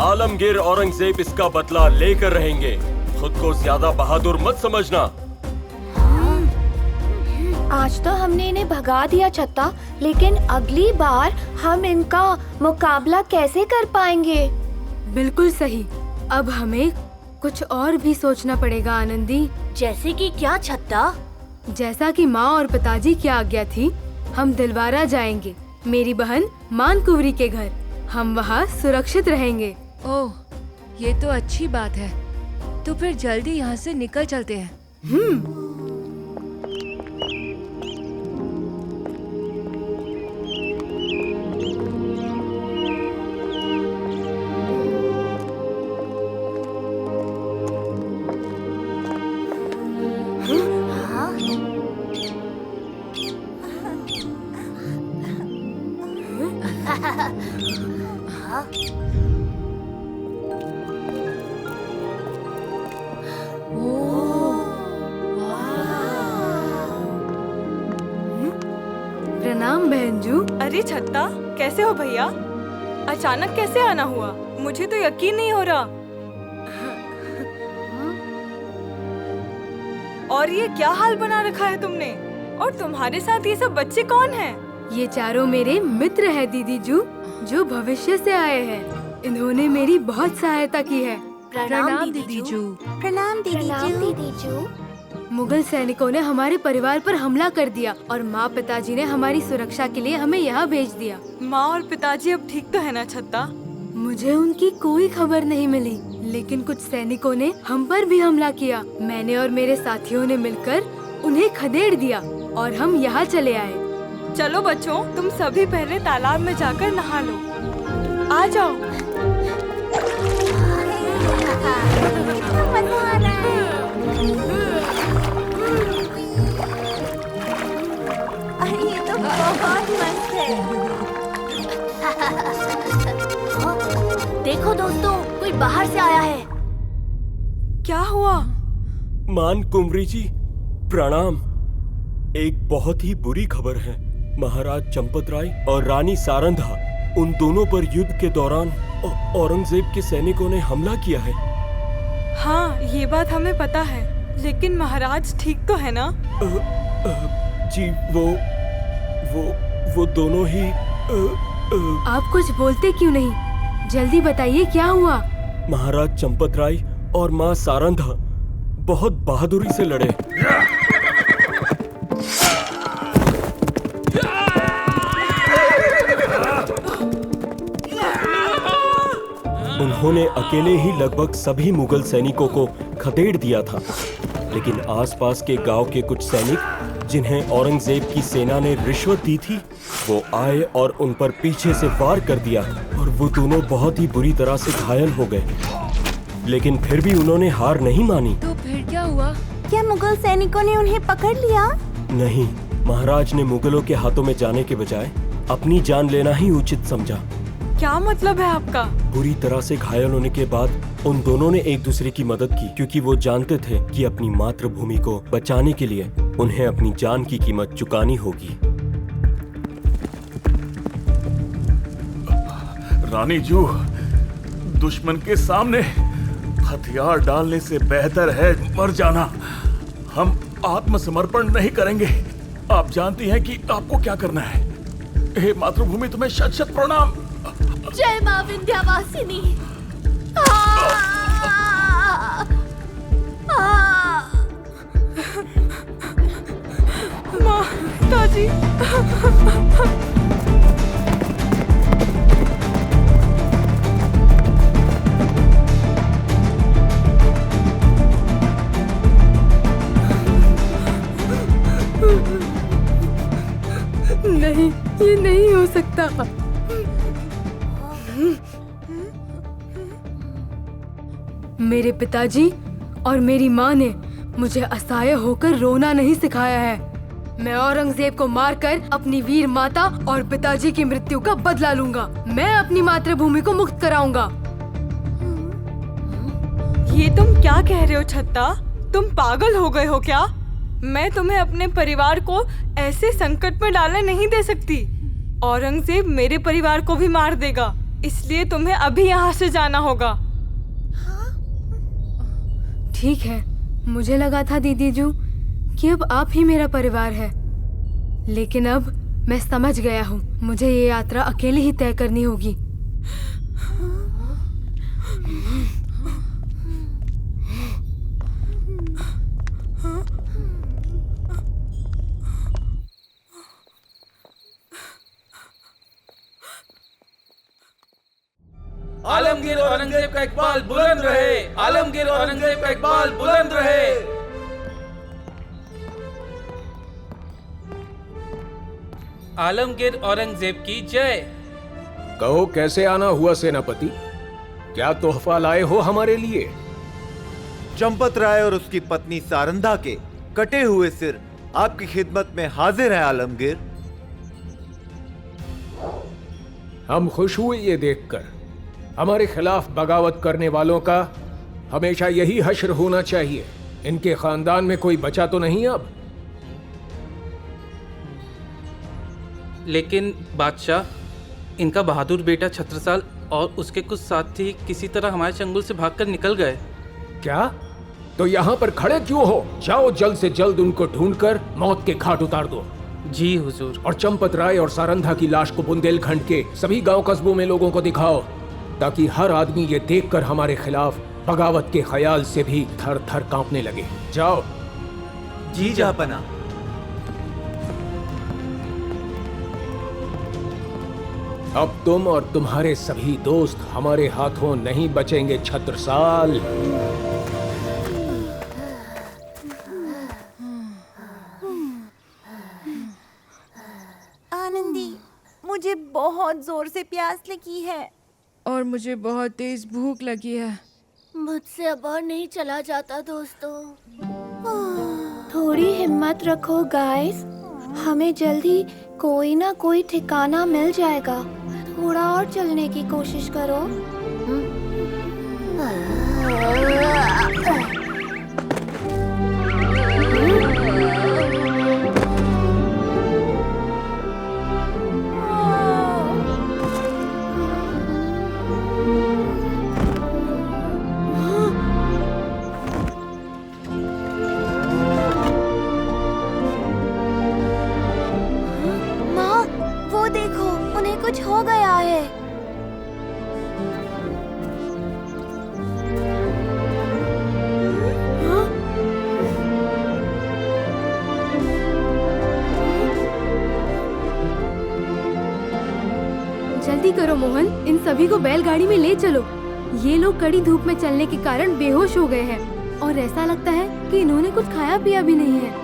आलमगीर औरंगजेब इसका बदला लेकर रहेंगे। खुद को ज्यादा बहादुर मत समझना। आज तो हमने इन्हें भगा दिया छत्ता, लेकिन अगली बार हम इनका मुकाबला कैसे कर पाएंगे? बिल्कुल सही। अब हमें कुछ और भी सोचना पड़ेगा आनंदी। जैसे कि क्या छत्ता? जैसा कि माँ और पिताजी की आज्ञा थी, हम दिलवारा जाएंगे, मेरी बहन मानकुंवरी के घर। हम वहाँ सुरक्षित रहेंगे। ओह, ये तो अच्छी बात है। तो फिर जल्दी यहाँ से निकल चलते हैं। प्रणाम बहनजू। अरे छत्ता, कैसे हो भैया? अचानक कैसे आना हुआ? मुझे तो यकीन नहीं हो रहा। और ये क्या हाल बना रखा है तुमने? और तुम्हारे साथ ये सब बच्चे कौन हैं? ये चारों मेरे मित्र हैं दीदी जू, जो भविष्य से आए हैं। इन्होंने मेरी बहुत सहायता की है। प्रणाम दीदी जू। प्रणाम दीदी जू। मुगल सैनिकों ने हमारे परिवार पर हमला कर दिया और माँ पिताजी ने हमारी सुरक्षा के लिए हमें यहाँ भेज दिया। माँ और पिताजी अब ठीक तो है ना छत्ता? मुझे उनकी कोई खबर नहीं मिली, लेकिन कुछ सैनिकों ने हम पर भी हमला किया। मैंने और मेरे साथियों ने मिलकर उन्हें खदेड़ दिया और हम यहाँ चले आए। चलो बच्चों, तुम सभी पहले तालाब में जाकर नहा लो। आ जाओ। अरे ये तो बहुत मस्त है। देखो दोस्तों, कोई बाहर से आया है। क्या हुआ? मानकुंवरी जी, प्रणाम। एक बहुत ही बुरी खबर है। महाराज चंपत राय और रानी सारंधा, उन दोनों पर युद्ध के दौरान औरंगजेब के सैनिकों ने हमला किया है। हाँ, ये बात हमें पता है, लेकिन महाराज ठीक तो है ना? जी, वो दोनों ही आप कुछ बोलते क्यों नहीं? जल्दी बताइए क्या हुआ? महाराज चंपत राय और माँ सारंधा बहुत बहादुरी से लड़े। उन्होंने अकेले ही लगभग सभी मुगल सैनिकों को खदेड़ दिया था, लेकिन आसपास के गांव के कुछ सैनिक, जिन्हें औरंगजेब की सेना ने रिश्वत दी थी, वो आए और उन पर पीछे से वार कर दिया और वो दोनों बहुत ही बुरी तरह से घायल हो गए। लेकिन फिर भी उन्होंने हार नहीं मानी। तो फिर क्या हुआ? क्या मुगल सैनिकों ने उन्हें पकड़ लिया? नहीं, महाराज ने मुगलों के हाथों में जाने के बजाय अपनी जान लेना ही उचित समझा। क्या मतलब है आपका? बुरी तरह से घायल होने के बाद उन दोनों ने एक दूसरे की मदद की, क्योंकि वो जानते थे कि अपनी मातृभूमि को बचाने के लिए उन्हें अपनी जान की कीमत चुकानी होगी। रानी जू, दुश्मन के सामने हथियार डालने से बेहतर है मर जाना। हम आत्मसमर्पण नहीं करेंगे। आप जानती हैं कि आपको क्या करना है। हे मातृभूमि, तुम्हें शत शत प्रणाम। जय माँ विंध्यावासिनी। माँ, पिताजी। नहीं, ये नहीं हो सकता। मेरे पिताजी और मेरी माँ ने मुझे असहाय होकर रोना नहीं सिखाया है। मैं औरंगजेब को मारकर अपनी वीर माता और पिताजी की मृत्यु का बदला लूंगा। मैं अपनी मातृभूमि को मुक्त कराऊंगा। ये तुम क्या कह रहे हो छत्ता? तुम पागल हो गए हो क्या? मैं तुम्हें अपने परिवार को ऐसे संकट में डालने नहीं दे सकती। औरंगजेब मेरे परिवार को भी मार देगा, इसलिए तुम्हें अभी यहाँ से जाना होगा। ठीक है, मुझे लगा था दीदी जू कि अब आप ही मेरा परिवार है, लेकिन अब मैं समझ गया हूँ, मुझे ये यात्रा अकेले ही तय करनी होगी। आलमगीर औरंगजेब का इकबाल बुलंद रहे। आलमगीर औरंगजेब का इकबाल बुलंद रहे। आलमगीर औरंगजेब की जय। कहो कैसे आना हुआ सेनापति, क्या तोहफा लाए हो हमारे लिए? चंपत राय और उसकी पत्नी सारंधा के कटे हुए सिर आपकी खिदमत में हाजिर है आलमगीर। हम खुश हुए ये देखकर। हमारे खिलाफ बगावत करने वालों का हमेशा यही हश्र होना चाहिए। इनके खानदान में कोई बचा तो नहीं अब? लेकिन बादशाह, इनका बहादुर बेटा छत्रसाल और उसके कुछ साथी किसी तरह हमारे चंगुल से भागकर निकल गए। क्या? तो यहाँ पर खड़े क्यों हो? जाओ जल्द से जल्द उनको ढूंढकर मौत के घाट उतार दो। जी हुजूर। और चंपत राय और सारंधा की लाश को बुंदेलखंड के सभी गांव कस्बों में लोगों को दिखाओ, ताकि हर आदमी ये देखकर हमारे खिलाफ बगावत के ख्याल से भी थर थर कांपने लगे। जाओ। जी जापना। अब तुम और तुम्हारे सभी दोस्त हमारे हाथों नहीं बचेंगे छत्रसाल। आनंदी, मुझे बहुत जोर से प्यास लगी है और मुझे बहुत तेज भूख लगी है। मुझसे अब और नहीं चला जाता दोस्तों। थोड़ी हिम्मत रखो गाइस, हमें जल्दी कोई ना कोई ठिकाना मिल जाएगा। थोड़ा और चलने की कोशिश करो। माँ, वो देखो, उन्हें कुछ हो गया है। जल्दी करो मोहन, इन सभी को बैलगाड़ी में ले चलो। ये लोग कड़ी धूप में चलने के कारण बेहोश हो गए हैं और ऐसा लगता है कि इन्होंने कुछ खाया पिया भी नहीं है।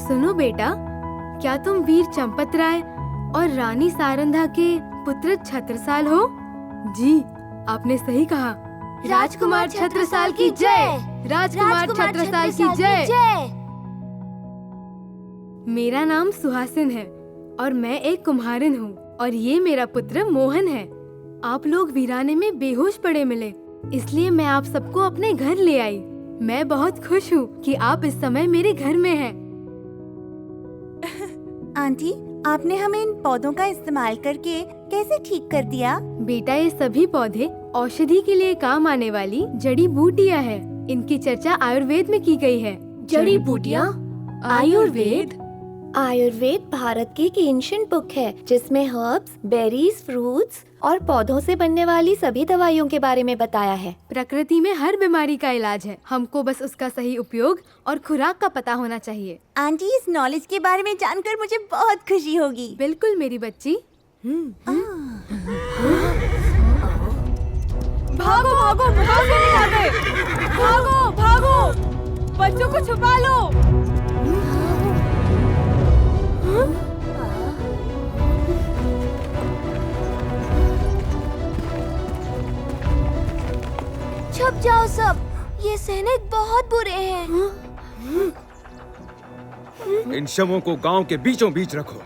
सुनो बेटा, क्या तुम वीर चंपत राय और रानी सारंधा के पुत्र छत्रसाल हो? जी, आपने सही कहा। राजकुमार छत्रसाल की जय। राजकुमार छत्रसाल की जय। मेरा नाम सुहासिन है और मैं एक कुम्हारिन हूँ और ये मेरा पुत्र मोहन है। आप लोग वीराने में बेहोश पड़े मिले, इसलिए मैं आप सबको अपने घर ले आई। मैं बहुत खुश हूँ कि आप इस समय मेरे घर में हैं। आंटी, आपने हमें इन पौधों का इस्तेमाल करके कैसे ठीक कर दिया? बेटा, ये सभी पौधे औषधि के लिए काम आने वाली जड़ी बूटियाँ है। इनकी चर्चा आयुर्वेद में की गई है। जड़ी बूटियाँ? आयुर्वेद? आयुर्वेद भारत की एक एंशिएंट बुक है जिसमें हर्ब्स, बेरीज, फ्रूट्स और पौधों से बनने वाली सभी दवाइयों के बारे में बताया है। प्रकृति में हर बीमारी का इलाज है, हमको बस उसका सही उपयोग और खुराक का पता होना चाहिए। आंटी, इस नॉलेज के बारे में जानकर मुझे बहुत खुशी होगी। बिल्कुल मेरी बच्ची। भागो भागो, मुहाफिर आ गए। भागो भागो, बच्चों को छुपा लो। छुप जाओ सब, ये सैनिक बहुत बुरे हैं। इन शवों को गांव के बीचों बीच रखो।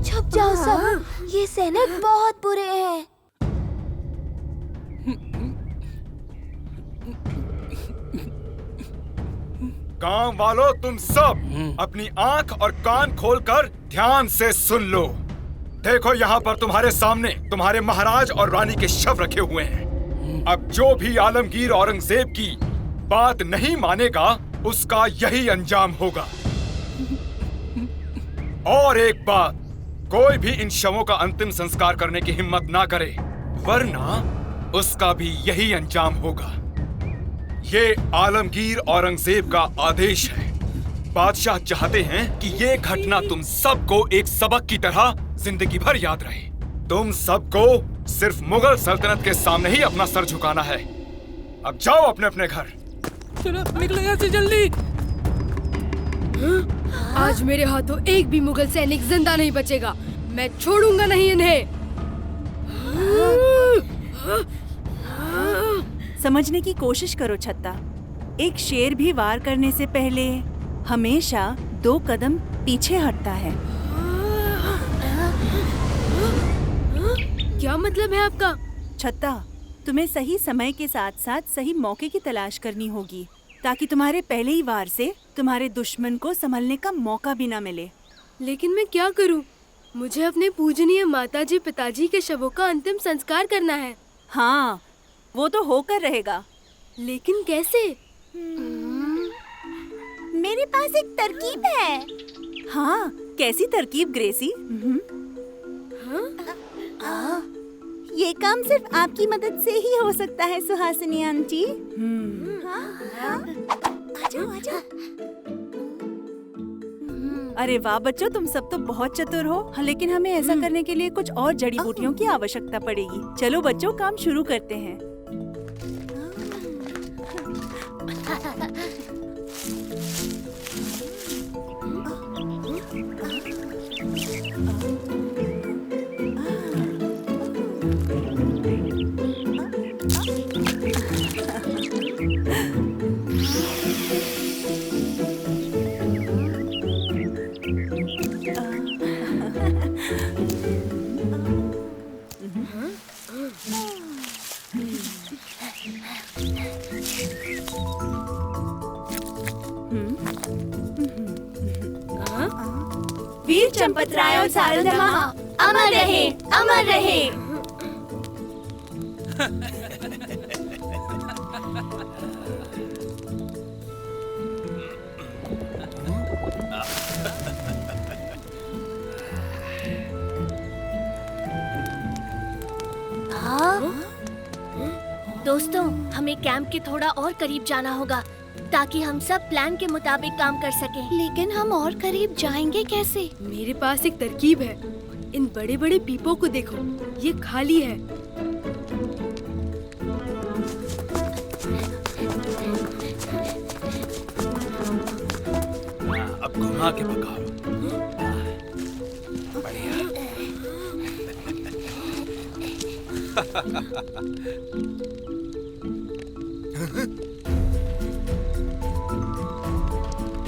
छुप जाओ सब, ये सैनिक बहुत बुरे हैं। गांव वालों, तुम सब अपनी आंख और कान खोलकर ध्यान से सुन लो। देखो, यहाँ पर तुम्हारे सामने तुम्हारे महाराज और रानी के शव रखे हुए हैं। अब जो भी आलमगीर औरंगजेब की बात नहीं मानेगा, उसका यही अंजाम होगा। और एक बात, कोई भी इन शवों का अंतिम संस्कार करने की हिम्मत ना करे, वरना उसका भी यही अंजाम होगा। ये आलमगीर औरंगजेब का आदेश है। बादशाह चाहते हैं कि ये घटना तुम सबको एक सबक की तरह जिंदगी भर याद रहे। तुम सबको सिर्फ मुगल सल्तनत के सामने ही अपना सर झुकाना है। अब जाओ अपने अपने घर। चलो निकलो यहाँ से जल्दी। आज मेरे हाथों एक भी मुगल सैनिक जिंदा नहीं बचेगा। मैं छोड़ूंगा नहीं इन्हें। समझने की कोशिश करो छत्ता। एक शेर भी वार करने से पहले हमेशा 2 कदम पीछे हटता है। क्या मतलब है आपका? छत्ता, तुम्हें सही समय के साथ साथ सही मौके की तलाश करनी होगी, ताकि तुम्हारे पहले ही वार से तुम्हारे दुश्मन को संभलने का मौका भी ना मिले। लेकिन मैं क्या करूं? मुझे अपने पूजनीय माताजी पिताजी के शवों का अंतिम संस्कार करना है। हाँ, वो तो होकर रहेगा, लेकिन कैसे? मेरे पास एक तरकीब है। हाँ, कैसी तरकीब ग्रेसी? ये काम सिर्फ आपकी मदद से ही हो सकता है सुहासिनी आंटी। आजाओ आजाओ। अरे वाह बच्चों, तुम सब तो बहुत चतुर हो। हाँ, लेकिन हमें ऐसा करने के लिए कुछ और जड़ी बूटियों की आवश्यकता पड़ेगी। चलो बच्चों, काम शुरू करते हैं। वीर चंपतराय और सारंगमा अमर रहे, अमर रहे। दोस्तों, हमें कैंप के थोड़ा और करीब जाना होगा ताकि हम सब प्लान के मुताबिक काम कर सकें। लेकिन हम और करीब जाएंगे कैसे? मेरे पास एक तरकीब है। इन बड़े बड़े पीपों को देखो, ये खाली है। अब घुमा के पकाओ। बढ़िया।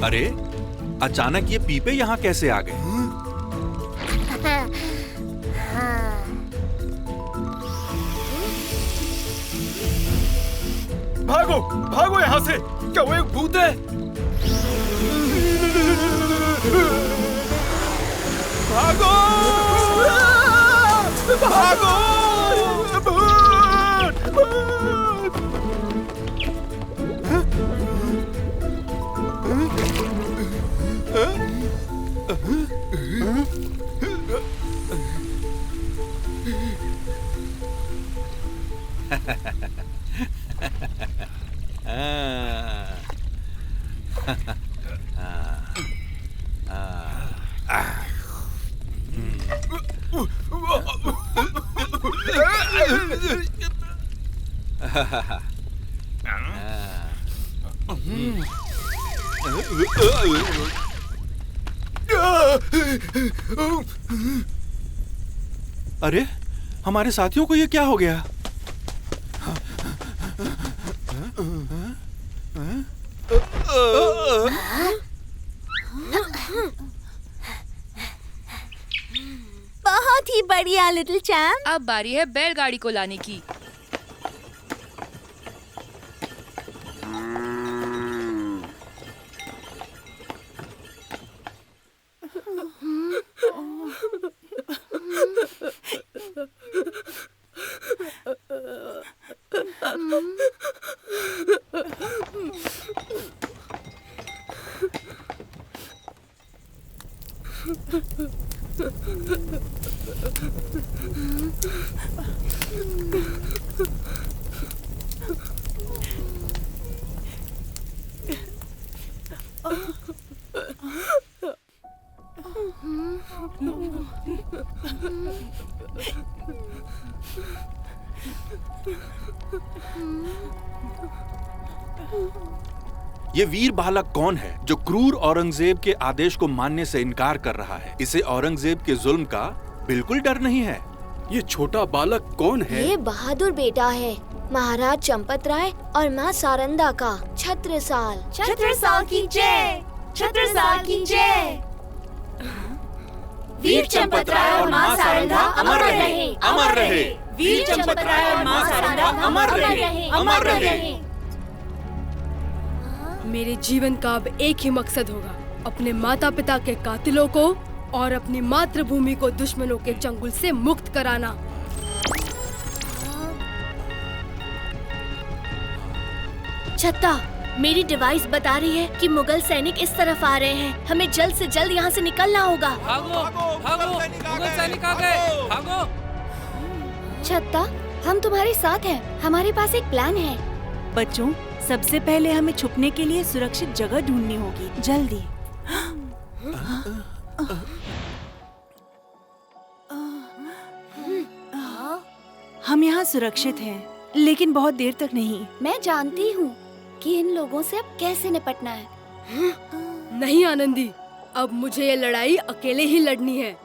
अरे अचानक ये पीपे यहाँ कैसे आ गए? भागो भागो यहाँ से, क्या वो एक भूत है? भागो भागो भूत भूत। अरे हमारे साथियों को ये क्या हो गया? बहुत ही बढ़िया लिटिल चैम्प। अब बारी है बैलगाड़ी को लाने की। ये वीर बालक कौन है जो क्रूर औरंगजेब के आदेश को मानने से इनकार कर रहा है? इसे औरंगजेब के जुल्म का बिल्कुल डर नहीं है। ये छोटा बालक कौन है? ये बहादुर बेटा है महाराज चंपत राय और माँ सारंदा का। छत्रसाल। छत्रसाल की जय, छत्रसाल की जय। वीर चंपत राय और माँ सारंदा अमर रहे, अमर रहे। वीर चंपत राय और माँ सारंदा अमर रहे, अमर रहे। मेरे जीवन का अब एक ही मकसद होगा, अपने माता पिता के कातिलों को और अपनी मातृभूमि को दुश्मनों के चंगुल से मुक्त कराना। छत्ता, मेरी डिवाइस बता रही है कि मुगल सैनिक इस तरफ आ रहे हैं। हमें जल्द से जल्द यहाँ से निकलना होगा। भागो भागो, मुगल सैनिक आ गए, भागो। छत्ता, हम तुम्हारे साथ हैं। हमारे पास एक प्लान है। बच्चों, सबसे पहले हमें छुपने के लिए सुरक्षित जगह ढूंढनी होगी, जल्दी। हम यहाँ सुरक्षित हैं, लेकिन बहुत देर तक नहीं। मैं जानती हूँ कि इन लोगों से अब कैसे निपटना है। नहीं आनंदी, अब मुझे ये लड़ाई अकेले ही लड़नी है।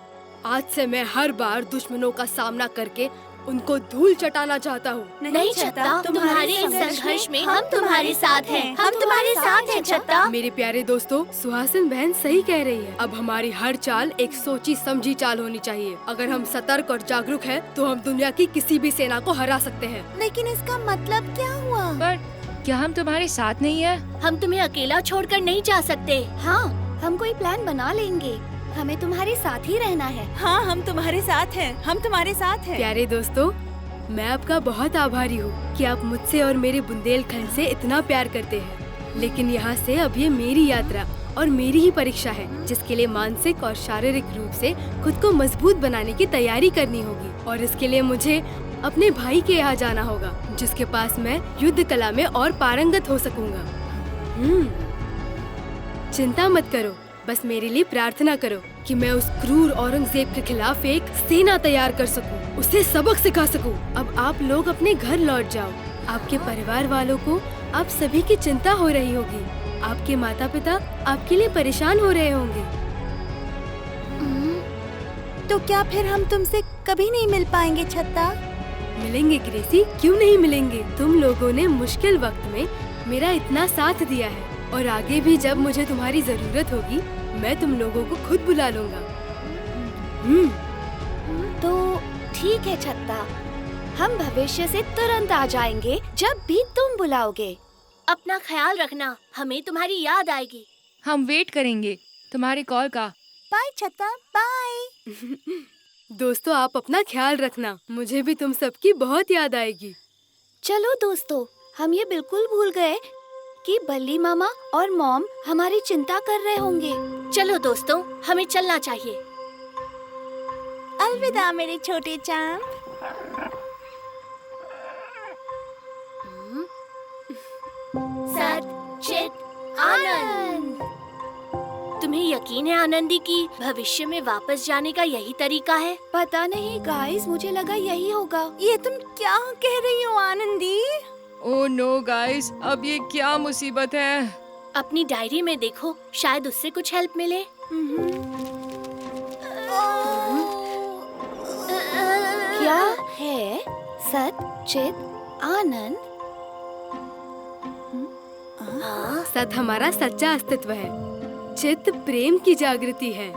आज से मैं हर बार दुश्मनों का सामना करके उनको धूल चटाना चाहता हूँ। नहीं छत्ता, तुम्हारे इस संघर्ष में हम तुम्हारे साथ हैं। हम तुम्हारे साथ हैं छत्ता। मेरे प्यारे दोस्तों, सुहासिन बहन सही कह रही है। अब हमारी हर चाल एक सोची समझी चाल होनी चाहिए। अगर हम सतर्क और जागरूक हैं, तो हम दुनिया की किसी भी सेना को हरा सकते हैं। लेकिन इसका मतलब क्या हुआ? पर क्या हम तुम्हारे साथ नहीं है? हम तुम्हें अकेला छोड़कर नहीं जा सकते। हाँ, हम कोई प्लान बना लेंगे। हमें तुम्हारे साथ ही रहना है। हाँ, हम तुम्हारे साथ हैं, हम तुम्हारे साथ हैं। प्यारे दोस्तों, मैं आपका बहुत आभारी हूँ कि आप मुझसे और मेरे बुंदेलखंड से इतना प्यार करते हैं। लेकिन यहाँ से अब ये मेरी यात्रा और मेरी ही परीक्षा है, जिसके लिए मानसिक और शारीरिक रूप से खुद को मजबूत बनाने की तैयारी करनी होगी। और इसके लिए मुझे अपने भाई के यहाँ जाना होगा, जिसके पास मैं युद्ध कला में और पारंगत हो सकूंगा। चिंता मत करो, बस मेरे लिए प्रार्थना करो कि मैं उस क्रूर औरंगजेब के खिलाफ एक सेना तैयार कर सकूं, उसे सबक सिखा सकूं। अब आप लोग अपने घर लौट जाओ। आपके परिवार वालों को आप सभी की चिंता हो रही होगी। आपके माता पिता आपके लिए परेशान हो रहे होंगे। तो क्या फिर हम तुमसे कभी नहीं मिल पाएंगे छत्ता? मिलेंगे ग्रेसी, क्यों नहीं मिलेंगे। तुम लोगों ने मुश्किल वक्त में मेरा इतना साथ दिया है और आगे भी जब मुझे तुम्हारी जरूरत होगी मैं तुम लोगों को खुद बुला लूंगा। तो ठीक है छत्ता, हम भविष्य से तुरंत आ जाएंगे जब भी तुम बुलाओगे। अपना ख्याल रखना, हमें तुम्हारी याद आएगी। हम वेट करेंगे तुम्हारे कॉल का। बाय छत्ता, बाय। दोस्तों आप अपना ख्याल रखना, मुझे भी तुम सबकी बहुत याद आएगी। चलो दोस्तों, हम ये बिल्कुल भूल गए कि बल्ली मामा और मॉम हमारी चिंता कर रहे होंगे। चलो दोस्तों, हमें चलना चाहिए। अलविदा मेरे छोटे चांद। सत चित आनंद। तुम्हें यकीन है आनंदी कि भविष्य में वापस जाने का यही तरीका है? पता नहीं गाइस, मुझे लगा यही होगा। ये तुम क्या कह रही हो आनंदी? ओह नो गाइस, अब ये क्या मुसीबत है। अपनी डायरी में देखो, शायद उससे कुछ हेल्प मिले। क्या है सत चित आनंद? सत हमारा सच्चा अस्तित्व है, चित्त प्रेम की जागृति है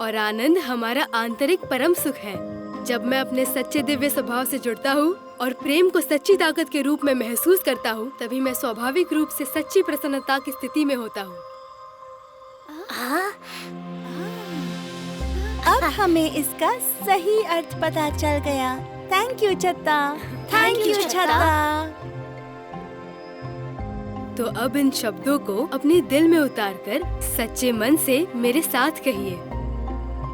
और आनंद हमारा आंतरिक परम सुख है। जब मैं अपने सच्चे दिव्य स्वभाव से जुड़ता हूँ और प्रेम को सच्ची ताकत के रूप में महसूस करता हूँ, तभी मैं स्वाभाविक रूप से सच्ची प्रसन्नता की स्थिति में होता हूँ। अब हमें इसका सही अर्थ पता चल गया। थैंक यू छत्ता। थैंक यू छत्ता। तो अब इन शब्दों को अपने दिल में उतारकर सच्चे मन से मेरे साथ कहिए।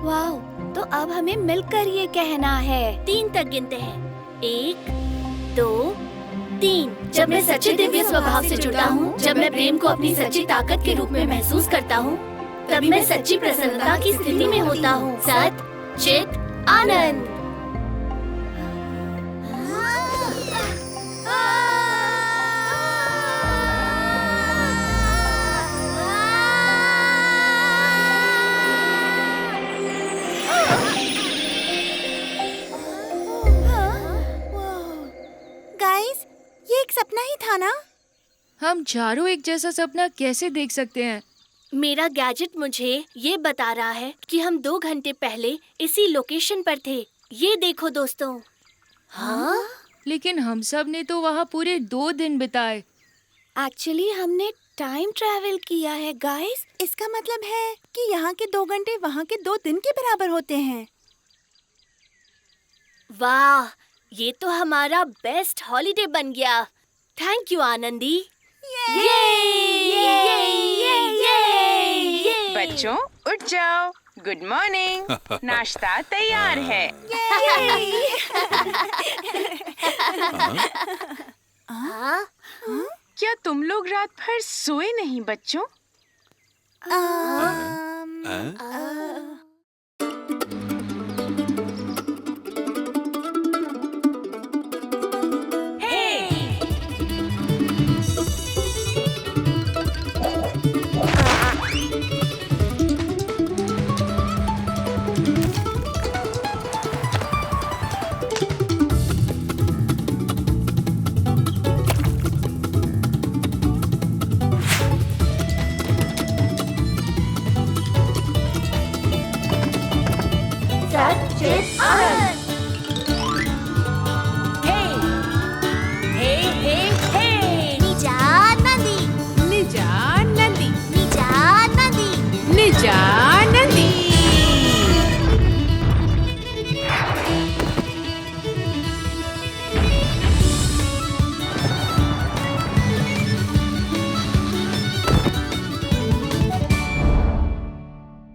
वाह, तो अब हमें मिलकर ये कहना है। 3 तक गिनते हैं। 1 2 3। जब मैं सच्चे दिव्य स्वभाव से जुड़ता हूँ, जब मैं प्रेम को अपनी सच्ची ताकत के रूप में महसूस करता हूँ, तभी मैं सच्ची प्रसन्नता की स्थिति में होता हूँ। सत चित आनंद। गाइस, ये एक सपना ही था ना? हम चारों एक जैसा सपना कैसे देख सकते हैं? मेरा गैजेट मुझे ये बता रहा है कि हम 2 घंटे पहले इसी लोकेशन पर थे। ये देखो दोस्तों। हाँ? लेकिन हम सब ने तो वहाँ पूरे 2 दिन बिताए। एक्चुअली हमने टाइम ट्रैवल किया है गाइस। इसका मतलब है कि यहाँ के 2 घंटे वहाँ के 2 दिन के बराबर होते हैं। वाह, ये तो हमारा बेस्ट हॉलिडे बन गया। Thank you Anandi. बच्चों उठ जाओ, गुड मॉर्निंग। नाश्ता तैयार है। क्या तुम लोग रात भर सोए नहीं बच्चों?